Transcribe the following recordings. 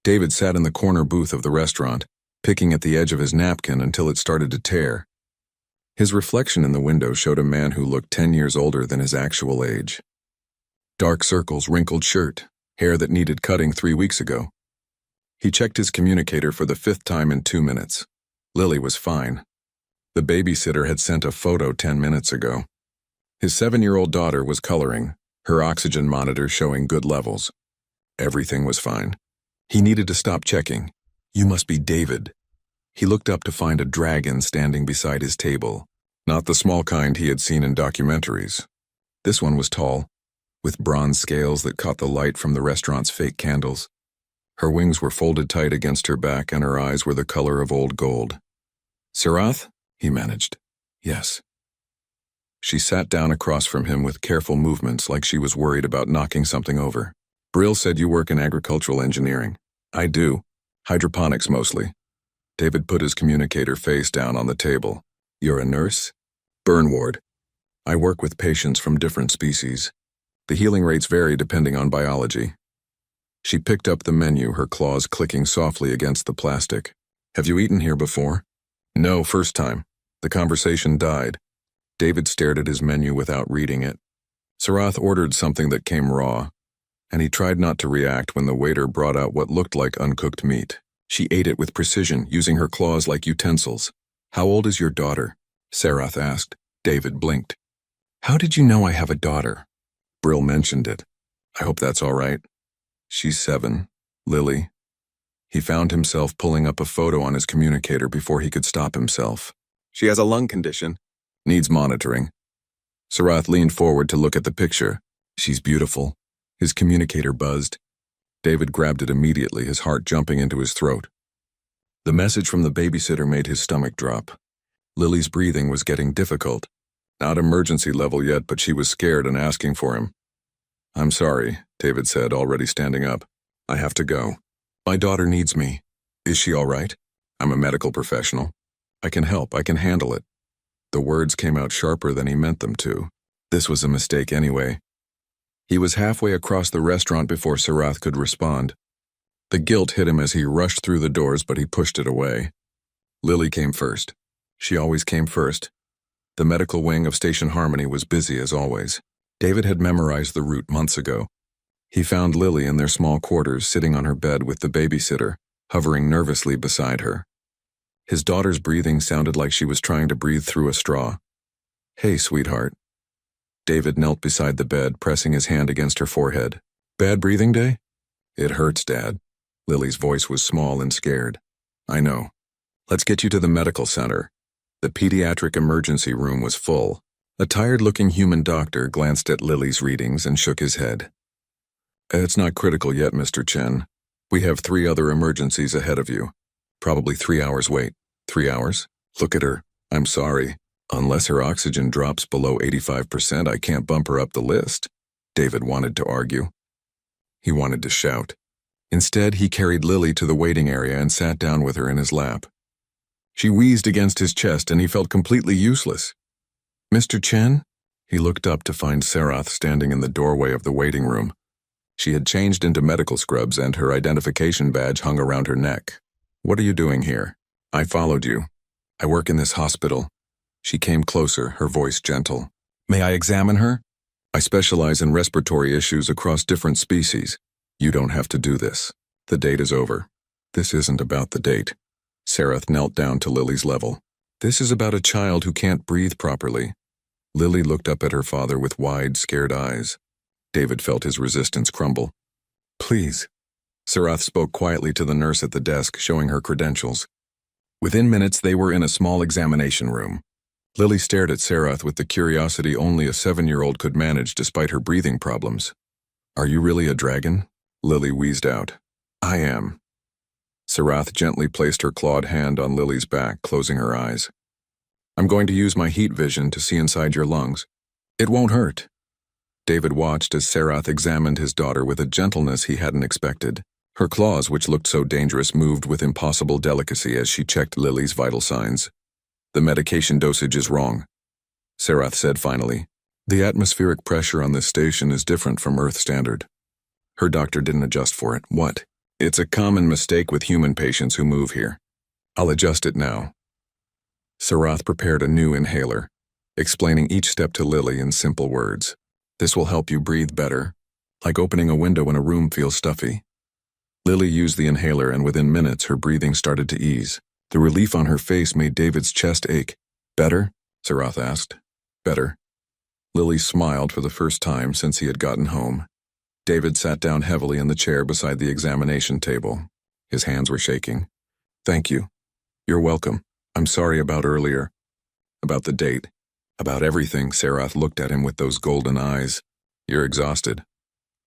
David sat in the corner booth of the restaurant, picking at the edge of his napkin until it started to tear. His reflection in the window showed a man who looked 10 years older than his actual age. Dark circles, wrinkled shirt, hair that needed cutting 3 weeks ago. He checked his communicator for the 5th time in 2 minutes. Lily was fine. The babysitter had sent a photo 10 minutes ago. His 7-year-old daughter was coloring, her oxygen monitor showing good levels. Everything was fine. He needed to stop checking. You must be David. He looked up to find a dragon standing beside his table, not the small kind he had seen in documentaries. This one was tall, with bronze scales that caught the light from the restaurant's fake candles. Her wings were folded tight against her back and her eyes were the color of old gold. "Sarath?" he managed. "Yes." She sat down across from him with careful movements like she was worried about knocking something over. "Brill said you work in agricultural engineering." "I do. Hydroponics mostly." David put his communicator face down on the table. "You're a nurse?" "Burn ward. I work with patients from different species. The healing rates vary depending on biology." She picked up the menu, her claws clicking softly against the plastic. "Have you eaten here before?" "No, first time." The conversation died. David stared at his menu without reading it. Sarath ordered something that came raw, and he tried not to react when the waiter brought out what looked like uncooked meat. She ate it with precision, using her claws like utensils. "How old is your daughter?" Sarath asked. David blinked. "How did you know I have a daughter?" Brill mentioned it. "I hope that's all right." "She's 7. Lily." He found himself pulling up a photo on his communicator before he could stop himself. "She has a lung condition. Needs monitoring." Sarath leaned forward to look at the picture. "She's beautiful." His communicator buzzed. David grabbed it immediately, his heart jumping into his throat. The message from the babysitter made his stomach drop. Lily's breathing was getting difficult. Not emergency level yet, but she was scared and asking for him. "I'm sorry," David said, already standing up. "I have to go. My daughter needs me. Is she all right? I'm a medical professional. I can help, I can handle it." The words came out sharper than he meant them to. This was a mistake anyway. He was halfway across the restaurant before Sarath could respond. The guilt hit him as he rushed through the doors, but he pushed it away. Lily came first. She always came first. The medical wing of Station Harmony was busy as always. David had memorized the route months ago. He found Lily in their small quarters, sitting on her bed with the babysitter, hovering nervously beside her. His daughter's breathing sounded like she was trying to breathe through a straw. "Hey, sweetheart." David knelt beside the bed, pressing his hand against her forehead. "Bad breathing day?" "It hurts, Dad." Lily's voice was small and scared. "I know. Let's get you to the medical center." The pediatric emergency room was full. A tired-looking human doctor glanced at Lily's readings and shook his head. "It's not critical yet, Mr. Chen. We have 3 other emergencies ahead of you. Probably 3 hours wait." 3 hours? Look at her. "I'm sorry. Unless her oxygen drops below 85%, I can't bump her up the list." David wanted to argue. He wanted to shout. Instead, he carried Lily to the waiting area and sat down with her in his lap. She wheezed against his chest and he felt completely useless. "Mr. Chen?" He looked up to find Sarath standing in the doorway of the waiting room. She had changed into medical scrubs and her identification badge hung around her neck. "What are you doing here?" "I followed you. I work in this hospital." She came closer, her voice gentle. "May I examine her? I specialize in respiratory issues across different species. You don't have to do this. The date is over." "This isn't about the date." Sarath knelt down to Lily's level. "This is about a child who can't breathe properly." Lily looked up at her father with wide, scared eyes. David felt his resistance crumble. "Please." Sarath spoke quietly to the nurse at the desk, showing her credentials. Within minutes, they were in a small examination room. Lily stared at Sarath with the curiosity only a 7-year-old could manage despite her breathing problems. "Are you really a dragon?" Lily wheezed out. "I am." Sarath gently placed her clawed hand on Lily's back, closing her eyes. "I'm going to use my heat vision to see inside your lungs. It won't hurt." David watched as Sarath examined his daughter with a gentleness he hadn't expected. Her claws, which looked so dangerous, moved with impossible delicacy as she checked Lily's vital signs. "The medication dosage is wrong," Sarath said finally. "The atmospheric pressure on this station is different from Earth standard." Her doctor didn't adjust for it. "What?" It's a common mistake with human patients who move here. I'll adjust it now. Sarath prepared a new inhaler, explaining each step to Lily in simple words. This will help you breathe better, like opening a window when a room feels stuffy. Lily used the inhaler, and within minutes her breathing started to ease. The relief on her face made David's chest ache. Better? Sarath asked. Better. Lily smiled for the first time since he had gotten home. David sat down heavily in the chair beside the examination table. His hands were shaking. Thank you. You're welcome. I'm sorry about earlier. About the date. About everything. Sarath looked at him with those golden eyes. You're exhausted.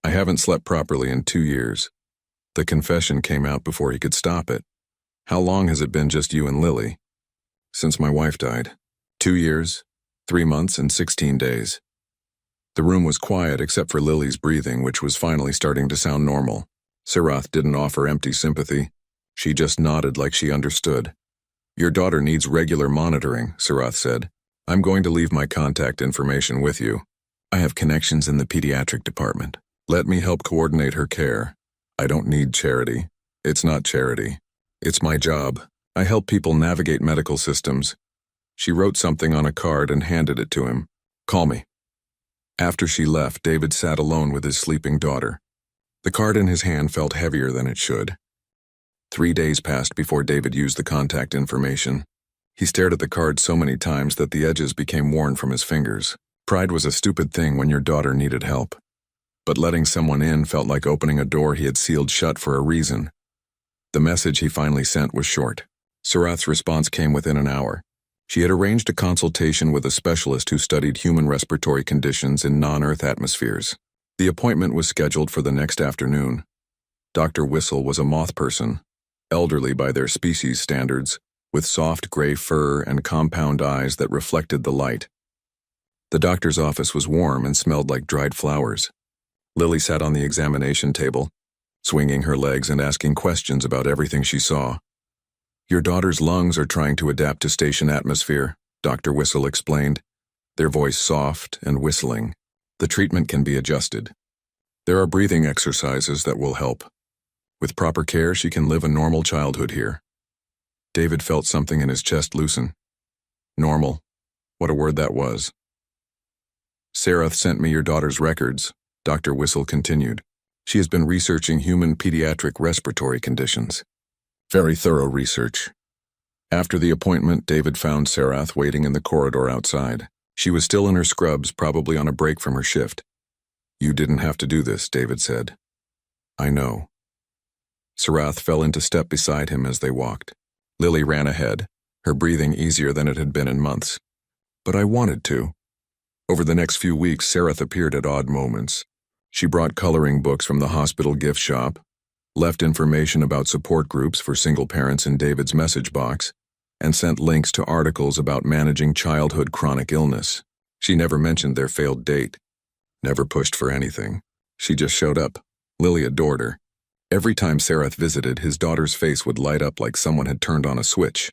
I haven't slept properly in 2 years. The confession came out before he could stop it. How long has it been just you and Lily? Since my wife died. 2 years, 3 months, and 16 days. The room was quiet except for Lily's breathing, which was finally starting to sound normal. Sarath didn't offer empty sympathy. She just nodded like she understood. Your daughter needs regular monitoring, Sarath said. I'm going to leave my contact information with you. I have connections in the pediatric department. Let me help coordinate her care. I don't need charity. It's not charity. It's my job. I help people navigate medical systems. She wrote something on a card and handed it to him. Call me. After she left, David sat alone with his sleeping daughter. The card in his hand felt heavier than it should. 3 days passed before David used the contact information. He stared at the card so many times that the edges became worn from his fingers. Pride was a stupid thing when your daughter needed help. But letting someone in felt like opening a door he had sealed shut for a reason. The message he finally sent was short. Sarath's response came within an hour. She had arranged a consultation with a specialist who studied human respiratory conditions in non-Earth atmospheres. The appointment was scheduled for the next afternoon. Dr. Whistle was a moth person, elderly by their species standards, with soft gray fur and compound eyes that reflected the light. The doctor's office was warm and smelled like dried flowers. Lily sat on the examination table, swinging her legs and asking questions about everything she saw. Your daughter's lungs are trying to adapt to station atmosphere, Dr. Whistle explained, their voice soft and whistling. The treatment can be adjusted. There are breathing exercises that will help. With proper care, she can live a normal childhood here. David felt something in his chest loosen. Normal. What a word that was. Sarath sent me your daughter's records, Dr. Whistle continued. She has been researching human pediatric respiratory conditions. Very thorough research. After the appointment, David found Sarath waiting in the corridor outside. She was still in her scrubs, probably on a break from her shift. You didn't have to do this, David said. I know. Sarath fell into step beside him as they walked. Lily ran ahead, her breathing easier than it had been in months. But I wanted to. Over the next few weeks, Sarath appeared at odd moments. She brought coloring books from the hospital gift shop, left information about support groups for single parents in David's message box, and sent links to articles about managing childhood chronic illness. She never mentioned their failed date, never pushed for anything. She just showed up. Lily adored her. Every time Sarath visited, his daughter's face would light up like someone had turned on a switch.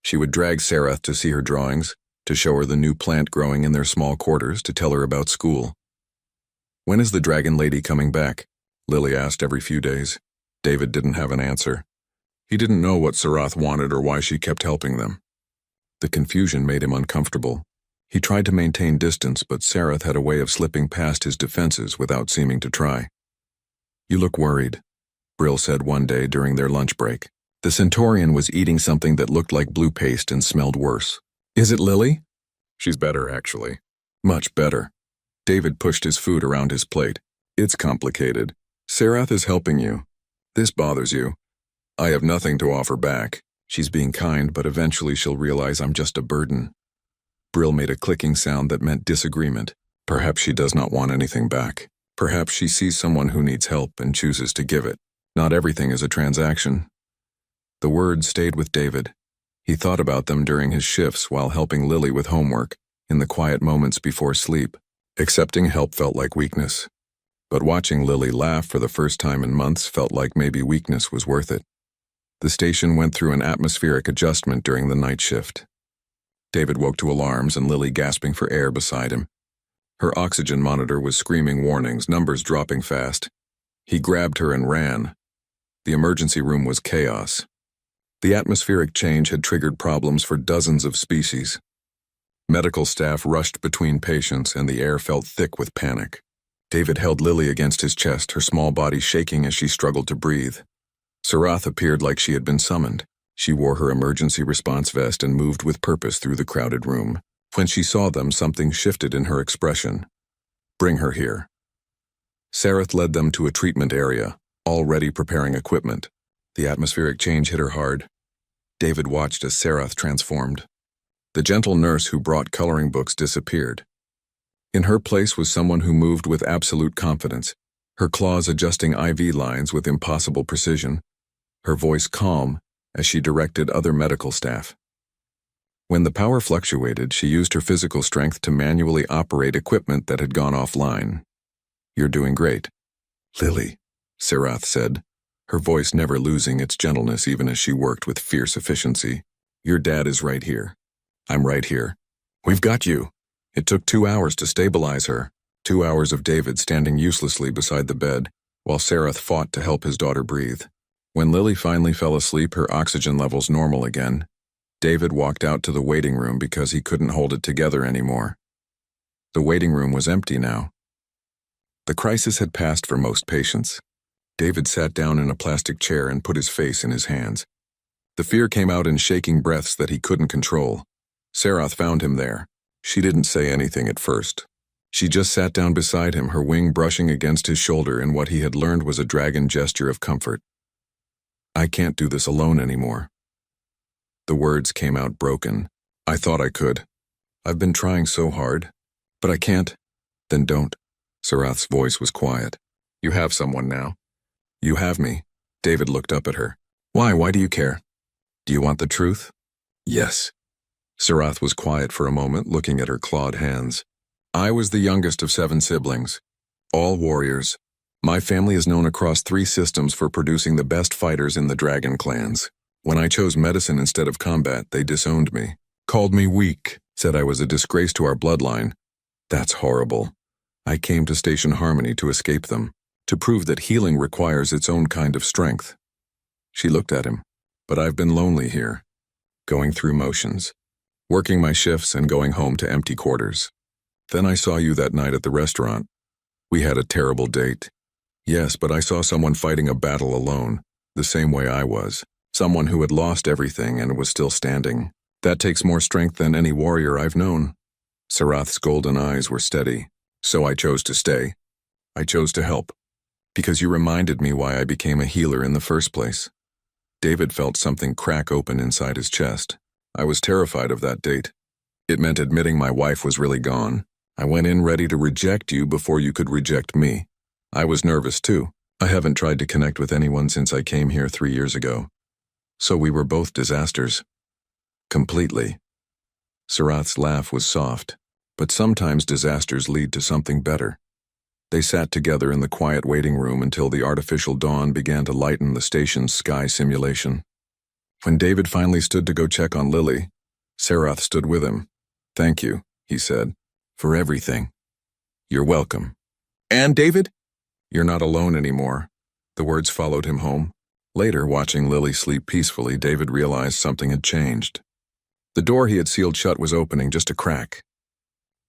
She would drag Sarath to see her drawings, to show her the new plant growing in their small quarters, to tell her about school. When is the dragon lady coming back? Lily asked every few days. David didn't have an answer. He didn't know what Sarath wanted or why she kept helping them. The confusion made him uncomfortable. He tried to maintain distance, but Sarath had a way of slipping past his defenses without seeming to try. You look worried, Brill said one day during their lunch break. The Centaurian was eating something that looked like blue paste and smelled worse. Is it Lily? She's better, actually. Much better. David pushed his food around his plate. It's complicated. Sarath is helping you. This bothers you. I have nothing to offer back. She's being kind, but eventually she'll realize I'm just a burden. Brill made a clicking sound that meant disagreement. Perhaps she does not want anything back. Perhaps she sees someone who needs help and chooses to give it. Not everything is a transaction. The words stayed with David. He thought about them during his shifts while helping Lily with homework, in the quiet moments before sleep. Accepting help felt like weakness. But watching Lily laugh for the first time in months felt like maybe weakness was worth it. The station went through an atmospheric adjustment during the night shift. David woke to alarms and Lily gasping for air beside him. Her oxygen monitor was screaming warnings, numbers dropping fast. He grabbed her and ran. The emergency room was chaos. The atmospheric change had triggered problems for dozens of species. Medical staff rushed between patients, and the air felt thick with panic. David held Lily against his chest, her small body shaking as she struggled to breathe. Sarath appeared like she had been summoned. She wore her emergency response vest and moved with purpose through the crowded room. When she saw them, something shifted in her expression. "Bring her here." Sarath led them to a treatment area, already preparing equipment. The atmospheric change hit her hard. David watched as Sarath transformed. The gentle nurse who brought coloring books disappeared. In her place was someone who moved with absolute confidence, her claws adjusting IV lines with impossible precision, her voice calm as she directed other medical staff. When the power fluctuated, she used her physical strength to manually operate equipment that had gone offline. "You're doing great." "Lily," Sarath said, her voice never losing its gentleness even as she worked with fierce efficiency. "Your dad is right here." "I'm right here." "We've got you." It took 2 hours to stabilize her, 2 hours of David standing uselessly beside the bed, while Sarath fought to help his daughter breathe. When Lily finally fell asleep, her oxygen levels normal again, David walked out to the waiting room because he couldn't hold it together anymore. The waiting room was empty now. The crisis had passed for most patients. David sat down in a plastic chair and put his face in his hands. The fear came out in shaking breaths that he couldn't control. Sarath found him there. She didn't say anything at first. She just sat down beside him, her wing brushing against his shoulder in what he had learned was a dragon gesture of comfort. "I can't do this alone anymore." The words came out broken. "I thought I could. I've been trying so hard. But I can't." "Then don't." Sarath's voice was quiet. "You have someone now." "You have me." David looked up at her. "Why? Why do you care?" "Do you want the truth?" "Yes." Sarath was quiet for a moment, looking at her clawed hands. "I was the youngest of 7 siblings. All warriors. My family is known across 3 systems for producing the best fighters in the dragon clans. When I chose medicine instead of combat, they disowned me. Called me weak, said I was a disgrace to our bloodline. That's horrible. I came to Station Harmony to escape them, to prove that healing requires its own kind of strength." She looked at him. "But I've been lonely here, going through motions, working my shifts and going home to empty quarters. Then I saw you that night at the restaurant. We had a terrible date. Yes, but I saw someone fighting a battle alone, the same way I was. Someone who had lost everything and was still standing. That takes more strength than any warrior I've known." Sarath's golden eyes were steady. "So I chose to stay. I chose to help. Because you reminded me why I became a healer in the first place." David felt something crack open inside his chest. "I was terrified of that date. It meant admitting my wife was really gone. I went in ready to reject you before you could reject me. I was nervous too. I haven't tried to connect with anyone since I came here 3 years ago. So we were both disasters." "Completely." Sarath's laugh was soft, but sometimes disasters lead to something better. They sat together in the quiet waiting room until the artificial dawn began to lighten the station's sky simulation. When David finally stood to go check on Lily, Sarath stood with him. "Thank you," he said, "for everything." "You're welcome." "And David?" "You're not alone anymore." The words followed him home. Later, watching Lily sleep peacefully, David realized something had changed. The door he had sealed shut was opening, just a crack.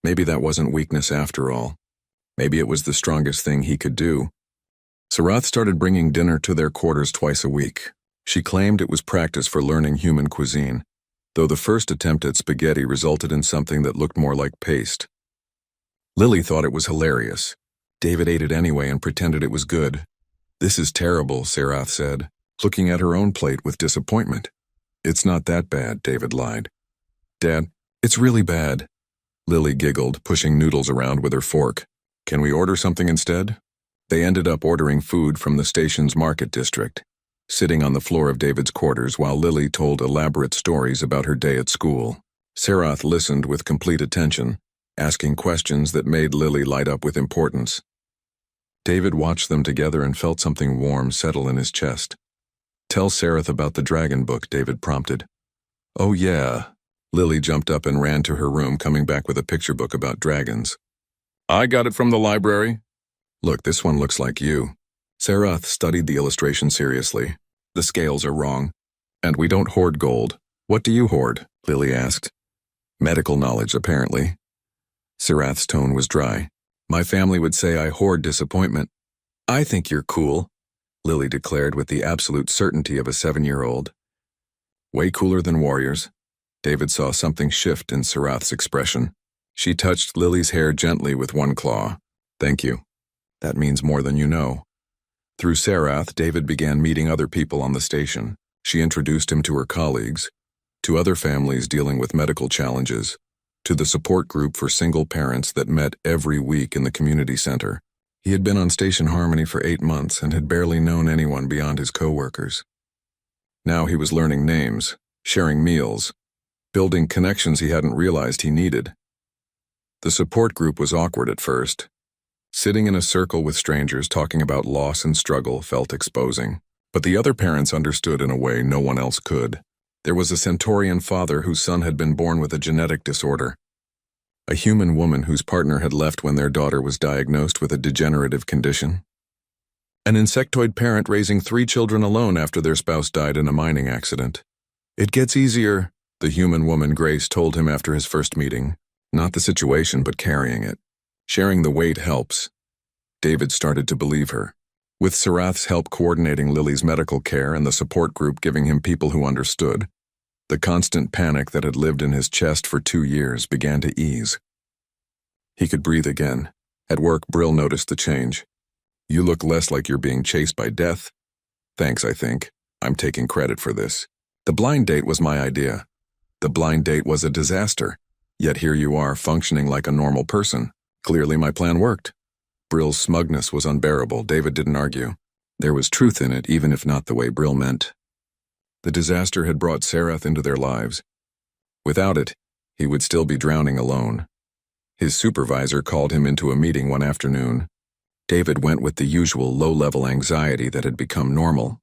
Maybe that wasn't weakness after all. Maybe it was the strongest thing he could do. Sarath started bringing dinner to their quarters twice a week. She claimed it was practice for learning human cuisine, though the first attempt at spaghetti resulted in something that looked more like paste. Lily thought it was hilarious. David ate it anyway and pretended it was good. "This is terrible," Sarath said, looking at her own plate with disappointment. "It's not that bad," David lied. "Dad, it's really bad." Lily giggled, pushing noodles around with her fork. "Can we order something instead?" They ended up ordering food from the station's market district, sitting on the floor of David's quarters while Lily told elaborate stories about her day at school. Sarath listened with complete attention, asking questions that made Lily light up with importance. David watched them together and felt something warm settle in his chest. "Tell Sarath about the dragon book," David prompted. "Oh yeah." Lily jumped up and ran to her room, coming back with a picture book about dragons. "I got it from the library." "Look, this one looks like you." Sarath studied the illustration seriously. The scales are wrong. And we don't hoard gold. What do you hoard? Lily asked. Medical knowledge, apparently. Sarath's tone was dry. My family would say I hoard disappointment. I think you're cool, Lily declared with the absolute certainty of a 7-year-old. Way cooler than warriors. David saw something shift in Sarath's expression. She touched Lily's hair gently with one claw. Thank you. That means more than you know. Through Sarath, David began meeting other people on the station. She introduced him to her colleagues, to other families dealing with medical challenges, to the support group for single parents that met every week in the community center. He had been on Station Harmony for 8 months and had barely known anyone beyond his co-workers. Now he was learning names, sharing meals, building connections he hadn't realized he needed. The support group was awkward at first. Sitting in a circle with strangers talking about loss and struggle felt exposing. But the other parents understood in a way no one else could. There was a Centaurian father whose son had been born with a genetic disorder. A human woman whose partner had left when their daughter was diagnosed with a degenerative condition. An insectoid parent raising 3 children alone after their spouse died in a mining accident. It gets easier, the human woman Grace told him after his first meeting. Not the situation, but carrying it. Sharing the weight helps. David started to believe her. With Sarath's help coordinating Lily's medical care and the support group giving him people who understood, the constant panic that had lived in his chest for 2 years began to ease. He could breathe again. At work, Brill noticed the change. You look less like you're being chased by death. Thanks, I think. I'm taking credit for this. The blind date was my idea. The blind date was a disaster. Yet here you are, functioning like a normal person. Clearly my plan worked. Brill's smugness was unbearable. David didn't argue. There was truth in it, even if not the way Brill meant. The disaster had brought Sarath into their lives. Without it, he would still be drowning alone. His supervisor called him into a meeting one afternoon. David went with the usual low-level anxiety that had become normal.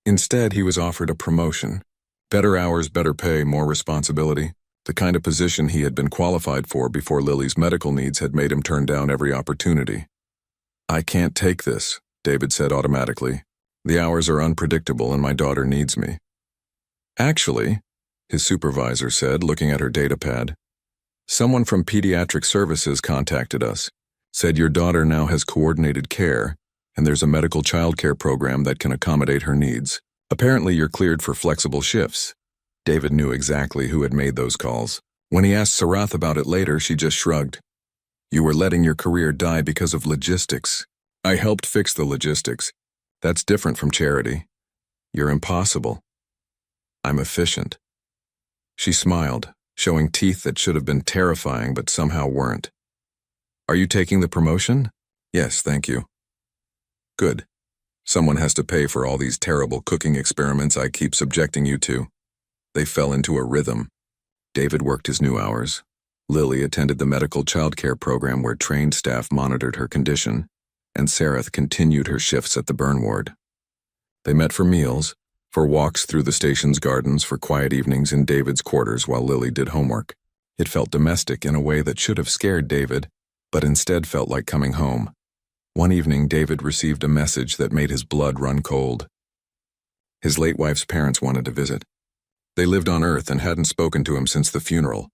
Instead, he was offered a promotion. Better hours, better pay, more responsibility. The kind of position he had been qualified for before Lily's medical needs had made him turn down every opportunity. I can't take this, David said automatically. The hours are unpredictable and my daughter needs me. Actually, his supervisor said, looking at her datapad, someone from Pediatric Services contacted us, said your daughter now has coordinated care, and there's a medical childcare program that can accommodate her needs. Apparently you're cleared for flexible shifts. David knew exactly who had made those calls. When he asked Sarath about it later, she just shrugged. You were letting your career die because of logistics. I helped fix the logistics. That's different from charity. You're impossible. I'm efficient. She smiled, showing teeth that should have been terrifying but somehow weren't. Are you taking the promotion? Yes, thank you. Good. Someone has to pay for all these terrible cooking experiments I keep subjecting you to. They fell into a rhythm. David worked his new hours. Lily attended the medical childcare program where trained staff monitored her condition, and Sarath continued her shifts at the burn ward. They met for meals, for walks through the station's gardens, for quiet evenings in David's quarters while Lily did homework. It felt domestic in a way that should have scared David, but instead felt like coming home. One evening, David received a message that made his blood run cold. His late wife's parents wanted to visit. They lived on Earth and hadn't spoken to him since the funeral.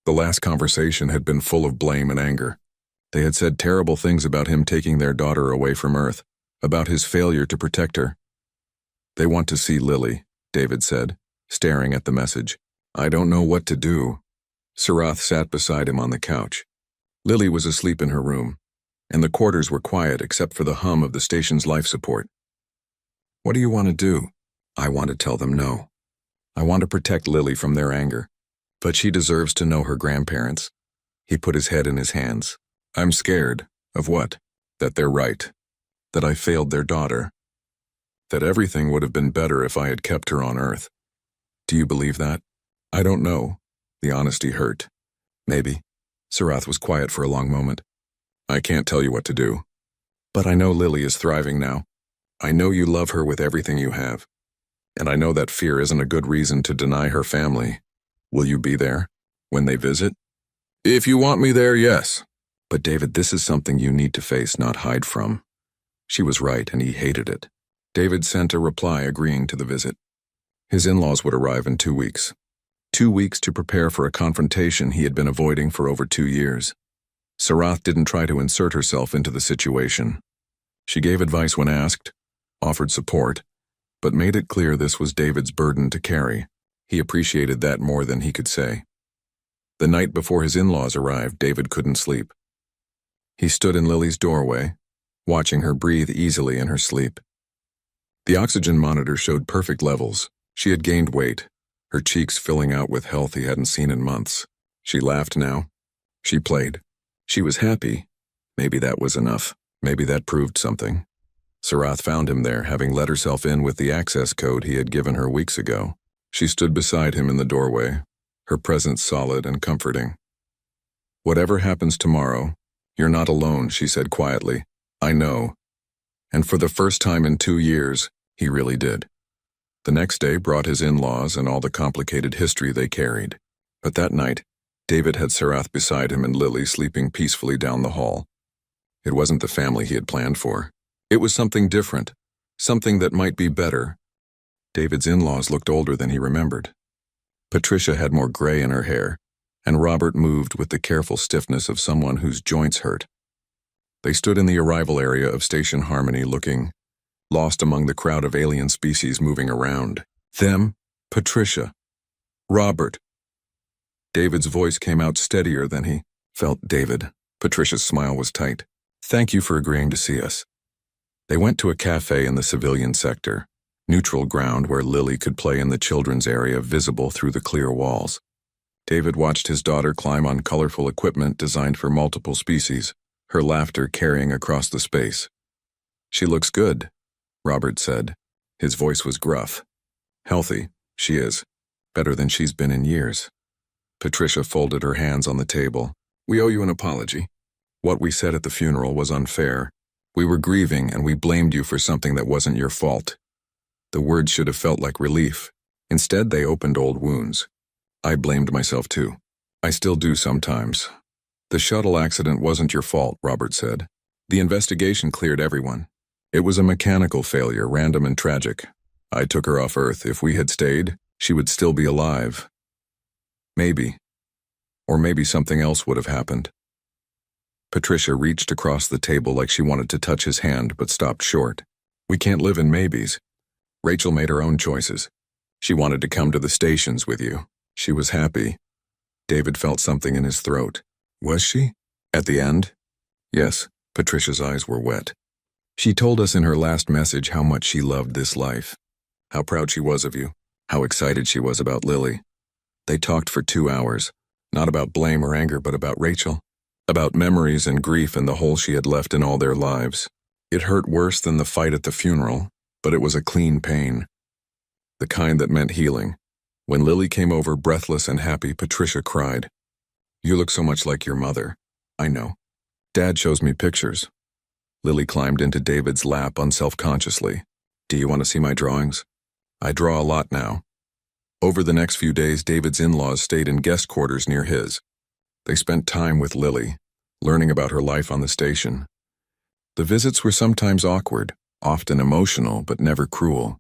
The last conversation had been full of blame and anger. They had said terrible things about him taking their daughter away from Earth, about his failure to protect her. They want to see Lily, David said, staring at the message. I don't know what to do. Sarath sat beside him on the couch. Lily was asleep in her room, and the quarters were quiet except for the hum of the station's life support. What do you want to do? I want to tell them no. I want to protect Lily from their anger, but she deserves to know her grandparents. He put his head in his hands. I'm scared. Of what? That they're right. That I failed their daughter. That everything would have been better if I had kept her on Earth. Do you believe that? I don't know. The honesty hurt. Maybe. Sarath was quiet for a long moment. I can't tell you what to do. But I know Lily is thriving now. I know you love her with everything you have. And I know that fear isn't a good reason to deny her family. Will you be there when they visit? If you want me there, yes. But David, this is something you need to face, not hide from. She was right, and he hated it. David sent a reply agreeing to the visit. His in-laws would arrive in 2 weeks. 2 weeks to prepare for a confrontation he had been avoiding for over 2 years. Sarath didn't try to insert herself into the situation. She gave advice when asked, offered support, but made it clear this was David's burden to carry. He appreciated that more than he could say. The night before his in-laws arrived, David couldn't sleep. He stood in Lily's doorway, watching her breathe easily in her sleep. The oxygen monitor showed perfect levels. She had gained weight, her cheeks filling out with health he hadn't seen in months. She laughed now. She played. She was happy. Maybe that was enough. Maybe that proved something. Sarath found him there, having let herself in with the access code he had given her weeks ago. She stood beside him in the doorway, her presence solid and comforting. "Whatever happens tomorrow, you're not alone," she said quietly. "I know." And for the first time in 2 years, he really did. The next day brought his in-laws and all the complicated history they carried. But that night, David had Sarath beside him and Lily sleeping peacefully down the hall. It wasn't the family he had planned for. It was something different, something that might be better. David's in-laws looked older than he remembered. Patricia had more gray in her hair, and Robert moved with the careful stiffness of someone whose joints hurt. They stood in the arrival area of Station Harmony looking, lost among the crowd of alien species moving around. Them, Patricia, Robert. David's voice came out steadier than he felt. "David." Patricia's smile was tight. "Thank you for agreeing to see us." They went to a cafe in the civilian sector, neutral ground where Lily could play in the children's area visible through the clear walls. David watched his daughter climb on colorful equipment designed for multiple species, her laughter carrying across the space. "She looks good," Robert said. His voice was gruff. "Healthy, she is. Better than she's been in years." Patricia folded her hands on the table. "We owe you an apology. What we said at the funeral was unfair. We were grieving and we blamed you for something that wasn't your fault. The words should have felt like relief. Instead, they opened old wounds. I blamed myself too. I still do sometimes." "The shuttle accident wasn't your fault," Robert said. "The investigation cleared everyone. It was a mechanical failure, random and tragic. I took her off Earth. If we had stayed, she would still be alive. Maybe. Or maybe something else would have happened." Patricia reached across the table like she wanted to touch his hand, but stopped short. "We can't live in maybes. Rachel made her own choices. She wanted to come to the stations with you. She was happy." David felt something in his throat. "Was she? At the end?" "Yes." Patricia's eyes were wet. "She told us in her last message how much she loved this life, how proud she was of you, how excited she was about Lily. They talked for 2 hours, not about blame or anger, but about Rachel, about memories and grief and the hole she had left in all their lives. It hurt worse than the fight at the funeral, but it was a clean pain, the kind that meant healing. When Lily came over breathless and happy, Patricia cried. "You look so much like your mother." "I know. Dad shows me pictures." Lily climbed into David's lap unself-consciously. "Do you want to see my drawings? I draw a lot now." Over the next few days, David's in-laws stayed in guest quarters near his. They spent time with Lily, learning about her life on the station. The visits were sometimes awkward, often emotional, but never cruel.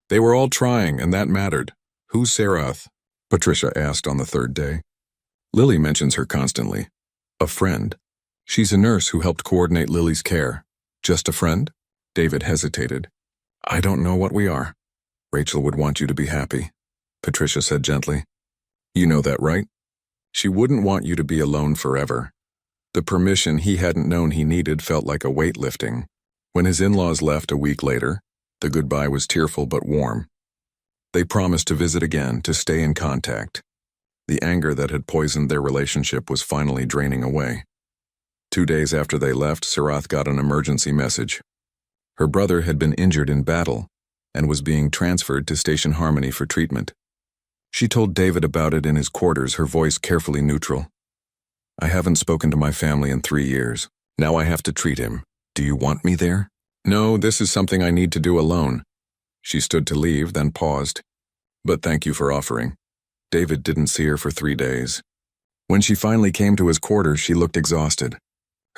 They were all trying, and that mattered. "Who's Sarath?" Patricia asked on the 3rd day. "Lily mentions her constantly. A friend. She's a nurse who helped coordinate Lily's care." "Just a friend?" David hesitated. "I don't know what we are." "Rachel would want you to be happy," Patricia said gently. "You know that, right? She wouldn't want you to be alone forever." The permission he hadn't known he needed felt like a weight lifting. When his in-laws left a week later, the goodbye was tearful but warm. They promised to visit again, to stay in contact. The anger that had poisoned their relationship was finally draining away. 2 days after they left, Sarath got an emergency message. Her brother had been injured in battle and was being transferred to Station Harmony for treatment. She told David about it in his quarters, her voice carefully neutral. "I haven't spoken to my family in 3 years. Now I have to treat him. Do you want me there?" "No, this is something I need to do alone." She stood to leave, then paused. "But thank you for offering." David didn't see her for 3 days. When she finally came to his quarters, she looked exhausted.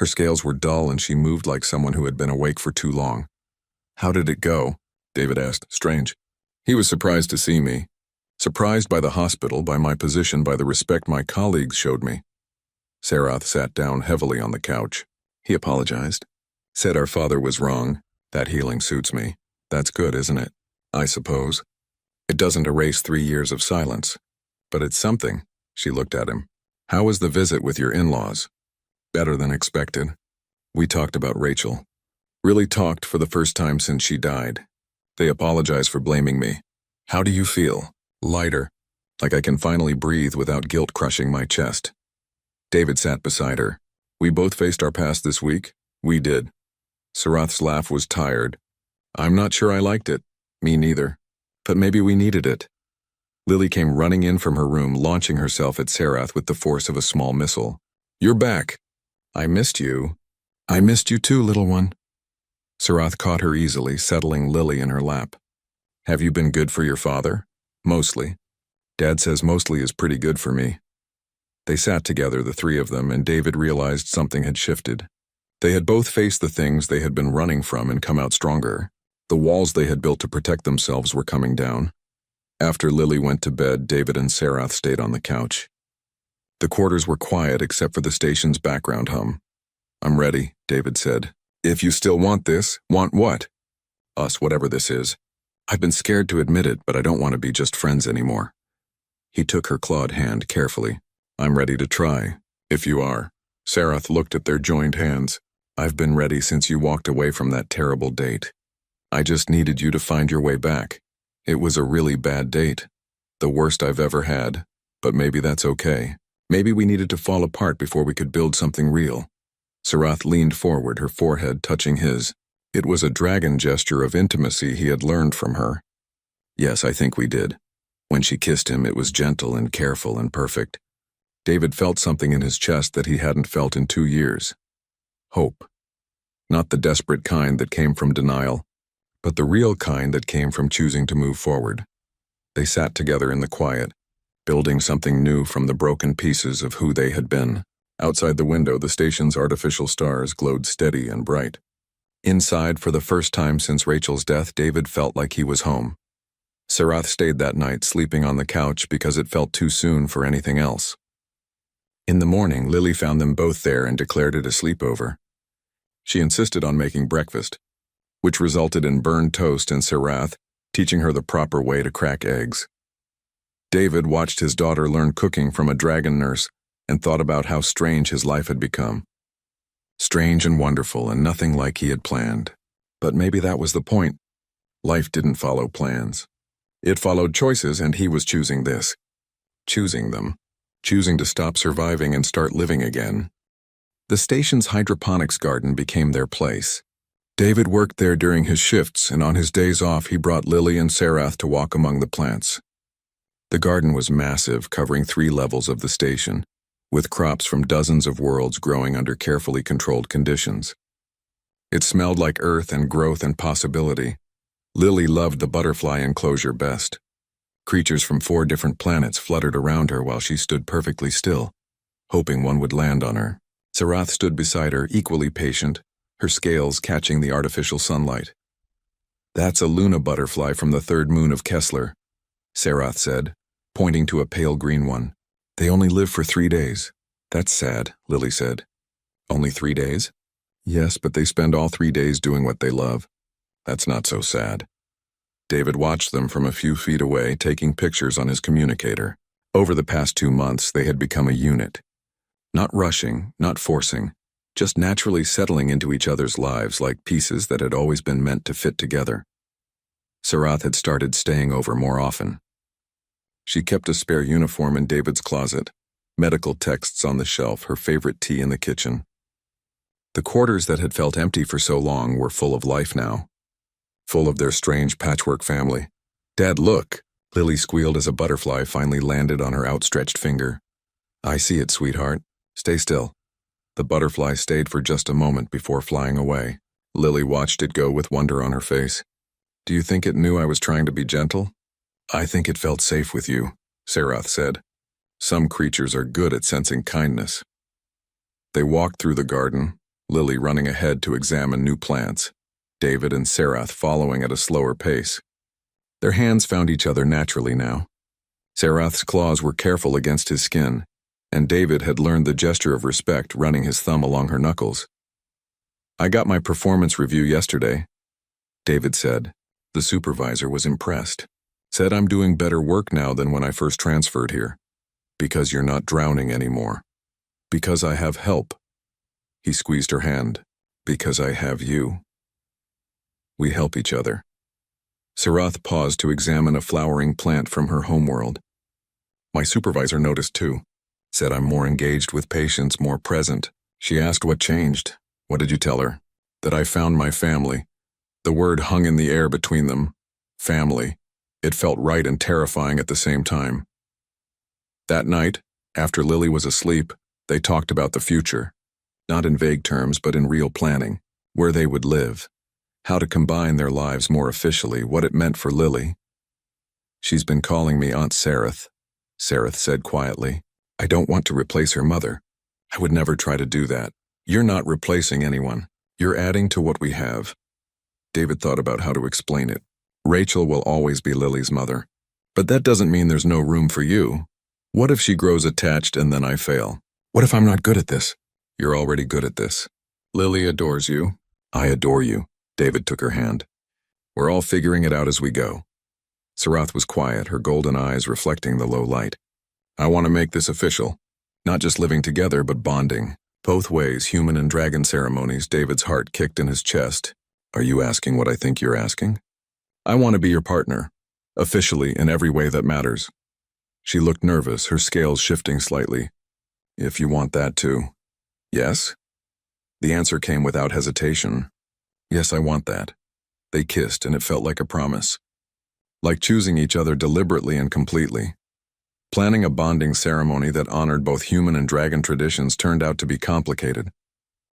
Her scales were dull and she moved like someone who had been awake for too long. "How did it go?" David asked. "Strange." He was surprised to see me. Surprised by the hospital, by my position, by the respect my colleagues showed me. Sarath sat down heavily on the couch. He apologized. Said our father was wrong. That healing suits me. That's good, isn't it? I suppose. It doesn't erase 3 years of silence. But it's something. She looked at him. How was the visit with your in-laws? Better than expected. We talked about Rachel. Really talked for the first time since she died. They apologized for blaming me. How do you feel? Lighter. Like I can finally breathe without guilt crushing my chest. David sat beside her. We both faced our past this week. We did. Sarath's laugh was tired. I'm not sure I liked it. Me neither. But maybe we needed it. Lily came running in from her room, launching herself at Sarath with the force of a small missile. You're back. I missed you. I missed you too, little one. Sarath caught her easily, settling Lily in her lap. Have you been good for your father? Mostly. Dad says mostly is pretty good for me. They sat together, the three of them, and David realized something had shifted. They had both faced the things they had been running from and come out stronger. The walls they had built to protect themselves were coming down. After Lily went to bed, David and Sarath stayed on the couch. The quarters were quiet except for the station's background hum. I'm ready, David said. If you still want this, want what? Us, whatever this is. I've been scared to admit it, but I don't want to be just friends anymore. He took her clawed hand carefully. I'm ready to try, if you are. Sarath looked at their joined hands. I've been ready since you walked away from that terrible date. I just needed you to find your way back. It was a really bad date. The worst I've ever had. But maybe that's okay. Maybe we needed to fall apart before we could build something real. Sarath leaned forward, her forehead touching his. It was a dragon gesture of intimacy he had learned from her. Yes, I think we did. When she kissed him, it was gentle and careful and perfect. David felt something in his chest that he hadn't felt in 2 years. Hope. Not the desperate kind that came from denial, but the real kind that came from choosing to move forward. They sat together in the quiet, building something new from the broken pieces of who they had been. Outside the window, the station's artificial stars glowed steady and bright. Inside, for the first time since Rachel's death, David felt like he was home. Sarath stayed that night, sleeping on the couch because it felt too soon for anything else. In the morning, Lily found them both there and declared it a sleepover. She insisted on making breakfast, which resulted in burned toast and Sarath teaching her the proper way to crack eggs. David watched his daughter learn cooking from a dragon nurse and thought about how strange his life had become. Strange and wonderful and nothing like he had planned. But maybe that was the point. Life didn't follow plans. It followed choices, and he was choosing this. Choosing them. Choosing to stop surviving and start living again. The station's hydroponics garden became their place. David worked there during his shifts, and on his days off he brought Lily and Sarath to walk among the plants. The garden was massive, covering 3 levels of the station, with crops from dozens of worlds growing under carefully controlled conditions. It smelled like earth and growth and possibility. Lily loved the butterfly enclosure best. Creatures from 4 different planets fluttered around her while she stood perfectly still, hoping one would land on her. Sarath stood beside her, equally patient, her scales catching the artificial sunlight. That's a Luna butterfly from the 3rd moon of Kessler, Sarath said, pointing to a pale green one. They only live for 3 days. That's sad, Lily said. Only 3 days? Yes, but they spend all 3 days doing what they love. That's not so sad. David watched them from a few feet away, taking pictures on his communicator. Over the past 2 months, they had become a unit. Not rushing, not forcing, just naturally settling into each other's lives like pieces that had always been meant to fit together. Sarath had started staying over more often. She kept a spare uniform in David's closet, medical texts on the shelf, her favorite tea in the kitchen. The quarters that had felt empty for so long were full of life now. Full of their strange patchwork family. Dad, look, Lily squealed as a butterfly finally landed on her outstretched finger. I see it, sweetheart. Stay still. The butterfly stayed for just a moment before flying away. Lily watched it go with wonder on her face. Do you think it knew I was trying to be gentle? I think it felt safe with you, Sarath said. Some creatures are good at sensing kindness. They walked through the garden, Lily running ahead to examine new plants, David and Sarath following at a slower pace. Their hands found each other naturally now. Sarath's claws were careful against his skin, and David had learned the gesture of respect, running his thumb along her knuckles. "I got my performance review yesterday," David said. The supervisor was impressed. "Said I'm doing better work now than when I first transferred here. Because you're not drowning anymore. Because I have help." He squeezed her hand. "Because I have you. We help each other." Sarath paused to examine a flowering plant from her homeworld. "My supervisor noticed too. Said I'm more engaged with patients, more present." She asked what changed. "What did you tell her?" "That I found my family." The word hung in the air between them. Family. It felt right and terrifying at the same time. That night, after Lily was asleep, they talked about the future. Not in vague terms, but in real planning. Where they would live. How to combine their lives more officially, what it meant for Lily. "She's been calling me Aunt Sarath," Sarath said quietly. "I don't want to replace her mother. I would never try to do that. You're not replacing anyone. You're adding to what we have." David thought about how to explain it. "Rachel will always be Lily's mother. But that doesn't mean there's no room for you. What if she grows attached and then I fail? What if I'm not good at this?" "You're already good at this. Lily adores you. I adore you." David took her hand. "We're all figuring it out as we go." Sarath was quiet, her golden eyes reflecting the low light. "I want to make this official. Not just living together, but bonding. Both ways, human and dragon ceremonies." David's heart kicked in his chest. "Are you asking what I think you're asking?" "I want to be your partner. Officially, in every way that matters." She looked nervous, her scales shifting slightly. "If you want that too." "Yes?" The answer came without hesitation. "Yes, I want that." They kissed, and it felt like a promise. Like choosing each other deliberately and completely. Planning a bonding ceremony that honored both human and dragon traditions turned out to be complicated.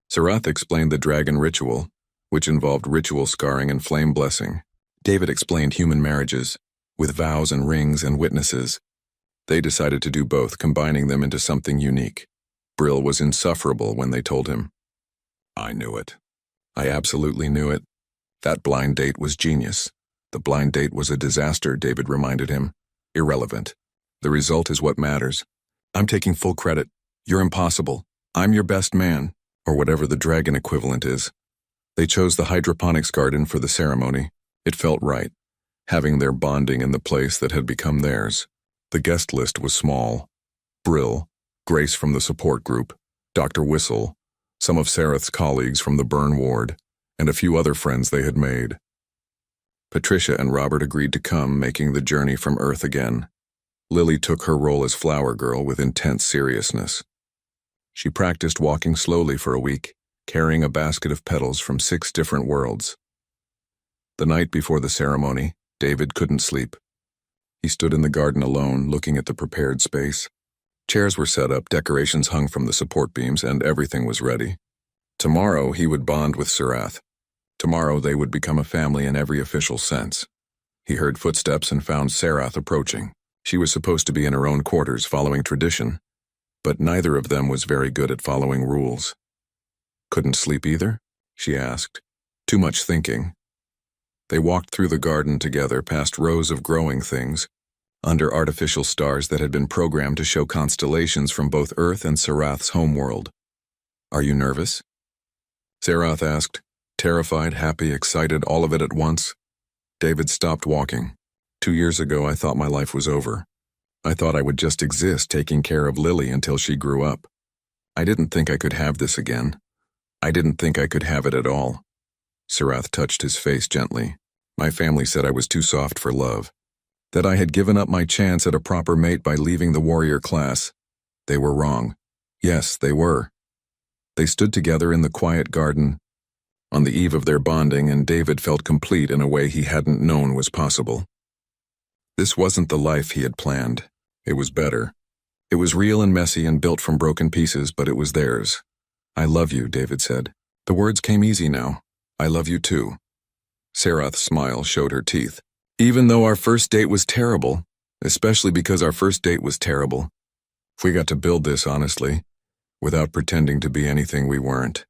Sarath explained the dragon ritual, which involved ritual scarring and flame blessing. David explained human marriages, with vows and rings and witnesses. They decided to do both, combining them into something unique. Brill was insufferable when they told him. "I knew it. I absolutely knew it. That blind date was genius." "The blind date was a disaster," David reminded him. "Irrelevant. The result is what matters. I'm taking full credit. You're impossible. I'm your best man," or whatever the dragon equivalent is. They chose the hydroponics garden for the ceremony. It felt right, having their bonding in the place that had become theirs. The guest list was small. Brill, Grace from the support group, Dr. Whistle, some of Sarath's colleagues from the burn ward, and a few other friends they had made. Patricia and Robert agreed to come, making the journey from Earth again. Lily took her role as flower girl with intense seriousness. She practiced walking slowly for a week, carrying a basket of petals from 6 different worlds. The night before the ceremony, David couldn't sleep. He stood in the garden alone, looking at the prepared space. Chairs were set up, decorations hung from the support beams, and everything was ready. Tomorrow he would bond with Sarath. Tomorrow they would become a family in every official sense. He heard footsteps and found Sarath approaching. She was supposed to be in her own quarters, following tradition, but neither of them was very good at following rules. "Couldn't sleep either?" she asked. "Too much thinking." They walked through the garden together, past rows of growing things, under artificial stars that had been programmed to show constellations from both Earth and Sarath's homeworld. "Are you nervous?" Sarath asked, terrified, happy, excited, all of it at once. David stopped walking. 2 years ago, I thought my life was over. I thought I would just exist, taking care of Lily until she grew up. I didn't think I could have this again. I didn't think I could have it at all. Sarath touched his face gently. My family said I was too soft for love, that I had given up my chance at a proper mate by leaving the warrior class. They were wrong. Yes, they were. They stood together in the quiet garden, on the eve of their bonding, and David felt complete in a way he hadn't known was possible. This wasn't the life he had planned. It was better. It was real and messy and built from broken pieces, but it was theirs. "I love you," David said. The words came easy now. "I love you too." Sarath's smile showed her teeth. "Even though our first date was terrible, especially because our first date was terrible, if we got to build this honestly, without pretending to be anything we weren't."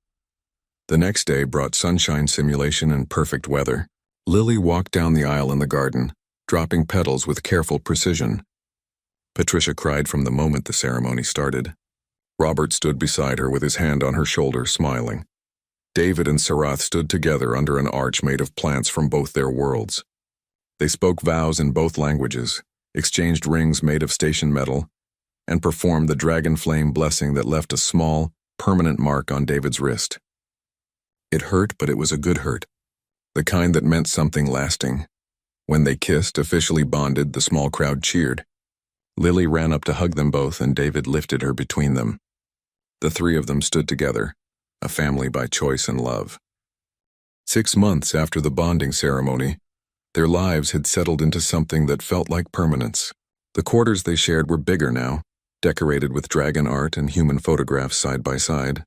The next day brought sunshine simulation and perfect weather. Lily walked down the aisle in the garden, dropping petals with careful precision. Patricia cried from the moment the ceremony started. Robert stood beside her with his hand on her shoulder, smiling. David and Sarath stood together under an arch made of plants from both their worlds. They spoke vows in both languages, exchanged rings made of station metal, and performed the dragon flame blessing that left a small, permanent mark on David's wrist. It hurt, but it was a good hurt, the kind that meant something lasting. When they kissed, officially bonded, the small crowd cheered. Lily ran up to hug them both, and David lifted her between them. The three of them stood together, a family by choice and love. 6 months after the bonding ceremony, their lives had settled into something that felt like permanence. The quarters they shared were bigger now, decorated with dragon art and human photographs side by side.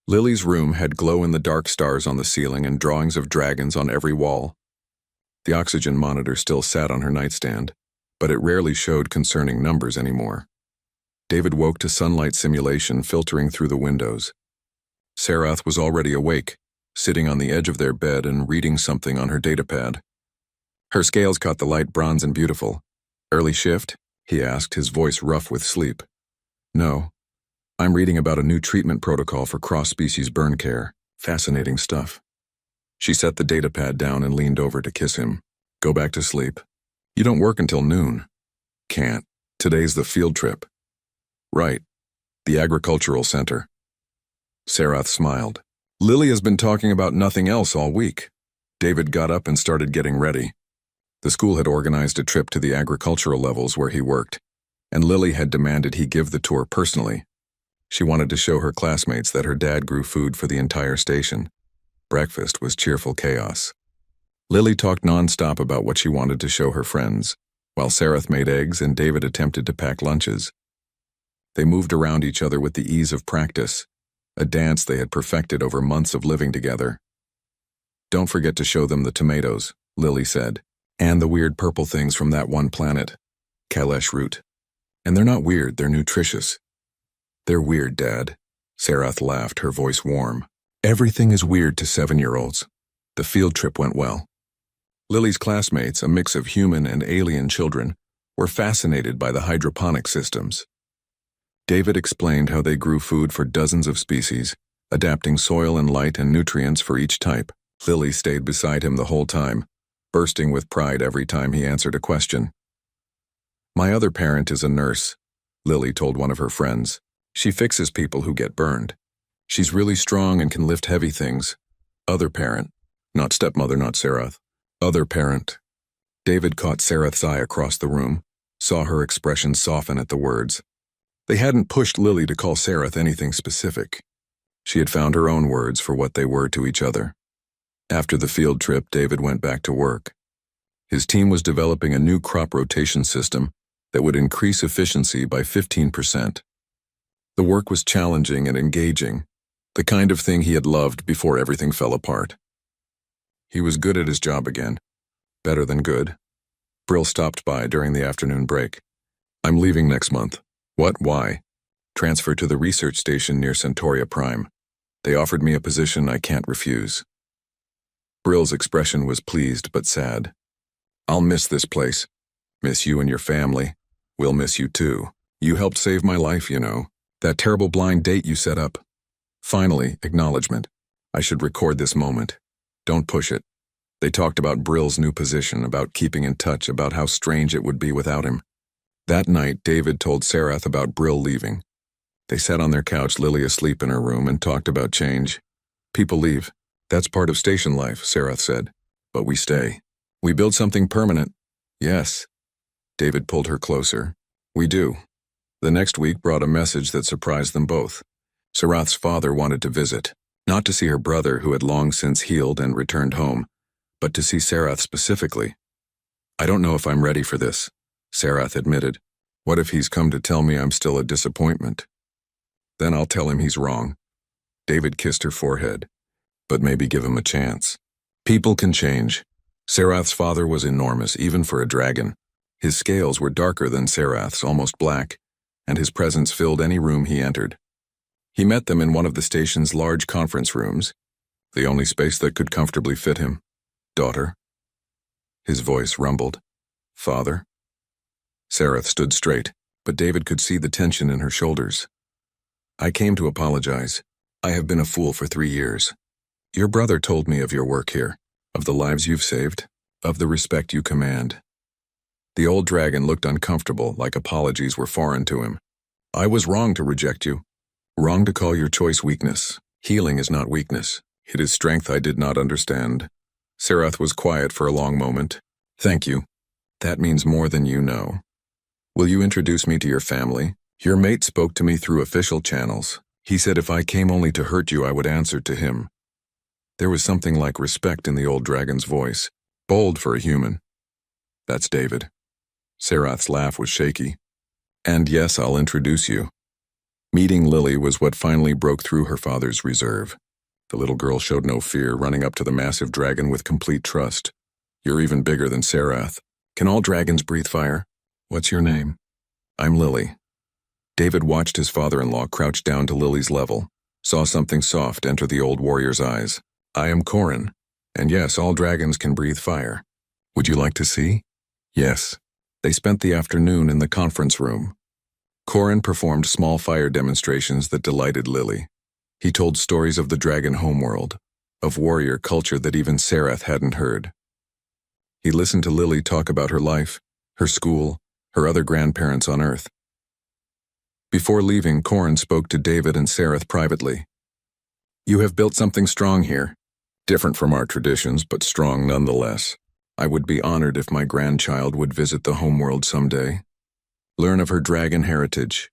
Lily's room had glow-in-the-dark stars on the ceiling and drawings of dragons on every wall. The oxygen monitor still sat on her nightstand, but it rarely showed concerning numbers anymore. David woke to sunlight simulation filtering through the windows. Sarath was already awake, sitting on the edge of their bed and reading something on her datapad. Her scales caught the light bronze and beautiful. "Early shift?" he asked, his voice rough with sleep. "No. I'm reading about a new treatment protocol for cross-species burn care. Fascinating stuff." She set the datapad down and leaned over to kiss him. "Go back to sleep. You don't work until noon." "Can't. Today's the field trip." "Right. The agricultural center." Sarath smiled. "Lily has been talking about nothing else all week." David got up and started getting ready. The school had organized a trip to the agricultural levels where he worked, and Lily had demanded he give the tour personally. She wanted to show her classmates that her dad grew food for the entire station. Breakfast was cheerful chaos. Lily talked nonstop about what she wanted to show her friends, while Sarath made eggs and David attempted to pack lunches. They moved around each other with the ease of practice, a dance they had perfected over months of living together. "Don't forget to show them the tomatoes," Lily said, "and the weird purple things from that one planet, Kailash root. And they're not weird, they're nutritious." "They're weird, Dad." Sarath laughed, her voice warm. "Everything is weird to 7-year-olds. The field trip went well." Lily's classmates, a mix of human and alien children, were fascinated by the hydroponic systems. David explained how they grew food for dozens of species, adapting soil and light and nutrients for each type. Lily stayed beside him the whole time, bursting with pride every time he answered a question. "My other parent is a nurse," Lily told one of her friends. "She fixes people who get burned. She's really strong and can lift heavy things." "Other parent." Not stepmother, not Sarath. "Other parent." David caught Sarath's eye across the room, saw her expression soften at the words. They hadn't pushed Lily to call Sarath anything specific. She had found her own words for what they were to each other. After the field trip, David went back to work. His team was developing a new crop rotation system that would increase efficiency by 15%. The work was challenging and engaging, the kind of thing he had loved before everything fell apart. He was good at his job again. Better than good. Brill stopped by during the afternoon break. "I'm leaving next month." "What? Why?" "Transfer to the research station near Centauria Prime. They offered me a position I can't refuse." Brill's expression was pleased but sad. "I'll miss this place. Miss you and your family. We'll miss you too. You helped save my life, you know. That terrible blind date you set up." Finally, acknowledgement. "I should record this moment. Don't push it." They talked about Brill's new position, about keeping in touch, about how strange it would be without him. That night, David told Sarath about Brill leaving. They sat on their couch, Lily asleep in her room, and talked about change. "People leave. That's part of station life," Sarath said. "But we stay. We build something permanent." "Yes." David pulled her closer. "We do." The next week brought a message that surprised them both. Sarath's father wanted to visit, not to see her brother who had long since healed and returned home, but to see Sarath specifically. "I don't know if I'm ready for this," Sarath admitted. "What if he's come to tell me I'm still a disappointment?" "Then I'll tell him he's wrong." David kissed her forehead. "But maybe give him a chance. People can change." Sarath's father was enormous, even for a dragon. His scales were darker than Sarath's, almost black, and his presence filled any room he entered. He met them in one of the station's large conference rooms, the only space that could comfortably fit him. "Daughter?" His voice rumbled. "Father?" Sarah stood straight, but David could see the tension in her shoulders. "I came to apologize. I have been a fool for 3 years. Your brother told me of your work here, of the lives you've saved, of the respect you command." The old dragon looked uncomfortable, like apologies were foreign to him. "I was wrong to reject you. Wrong to call your choice weakness. Healing is not weakness. It is strength I did not understand." Sarath was quiet for a long moment. "Thank you. That means more than you know. Will you introduce me to your family? Your mate spoke to me through official channels. He said if I came only to hurt you, I would answer to him." There was something like respect in the old dragon's voice, bold for a human. "That's David." Sarath's laugh was shaky. "And yes, I'll introduce you." Meeting Lily was what finally broke through her father's reserve. The little girl showed no fear, running up to the massive dragon with complete trust. "You're even bigger than Sarath. Can all dragons breathe fire? What's your name?" "I'm Lily." David watched his father-in-law crouch down to Lily's level, saw something soft enter the old warrior's eyes. "I am Corin, and yes, all dragons can breathe fire. Would you like to see?" "Yes." They spent the afternoon in the conference room. Corin performed small fire demonstrations that delighted Lily. He told stories of the dragon homeworld, of warrior culture that even Sarath hadn't heard. He listened to Lily talk about her life, her school, her other grandparents on Earth. Before leaving, Corin spoke to David and Sarath privately. "You have built something strong here. Different from our traditions, but strong nonetheless. I would be honored if my grandchild would visit the homeworld someday. Learn of her dragon heritage.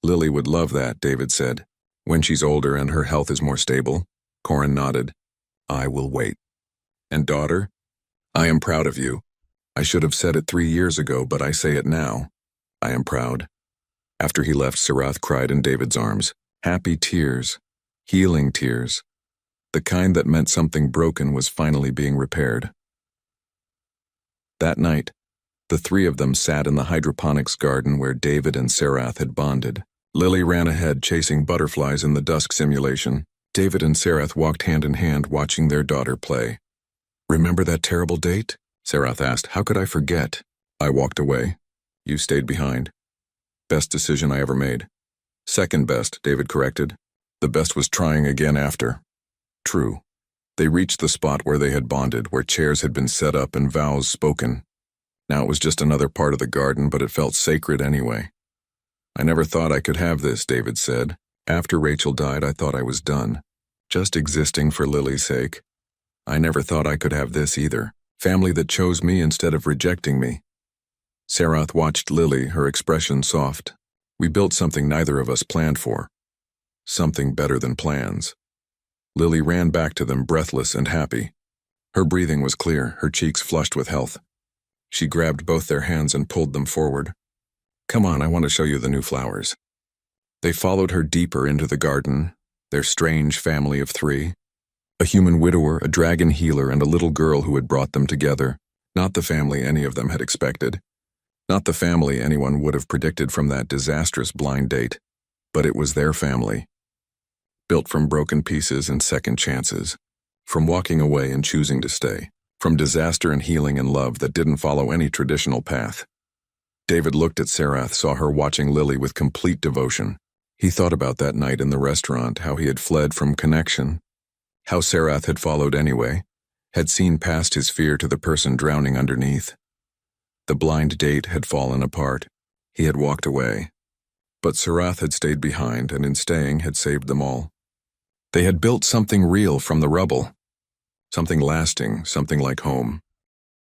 Lily would love that," David said. "When she's older and her health is more stable." Corin nodded. "I will wait." "And daughter? I am proud of you. I should have said it 3 years ago, but I say it now. I am proud." After he left, Sarath cried in David's arms. Happy tears. Healing tears. The kind that meant something broken was finally being repaired. That night, the 3 of them sat in the hydroponics garden where David and Sarath had bonded. Lily ran ahead chasing butterflies in the dusk simulation. David and Sarath walked hand in hand watching their daughter play. "Remember that terrible date?" Sarath asked. "How could I forget?" "I walked away. You stayed behind. Best decision I ever made." "Second best," David corrected. "The best was trying again after." True. They reached the spot where they had bonded, where chairs had been set up and vows spoken. Now it was just another part of the garden, but it felt sacred anyway. "I never thought I could have this," David said. "After Rachel died, I thought I was done. Just existing for Lily's sake. I never thought I could have this either. Family that chose me instead of rejecting me." Sarath watched Lily, her expression soft. "We built something neither of us planned for. Something better than plans." Lily ran back to them, breathless and happy. Her breathing was clear, her cheeks flushed with health. She grabbed both their hands and pulled them forward. "Come on, I want to show you the new flowers." They followed her deeper into the garden, their strange family of 3. A human widower, a dragon healer, and a little girl who had brought them together. Not the family any of them had expected. Not the family anyone would have predicted from that disastrous blind date. But it was their family. Built from broken pieces and second chances. From walking away and choosing to stay. From disaster and healing and love that didn't follow any traditional path. David looked at Sarath, saw her watching Lily with complete devotion. He thought about that night in the restaurant, how he had fled from connection. How Sarath had followed anyway, had seen past his fear to the person drowning underneath. The blind date had fallen apart. He had walked away. But Sarath had stayed behind, and in staying had saved them all. They had built something real from the rubble. Something lasting, something like home.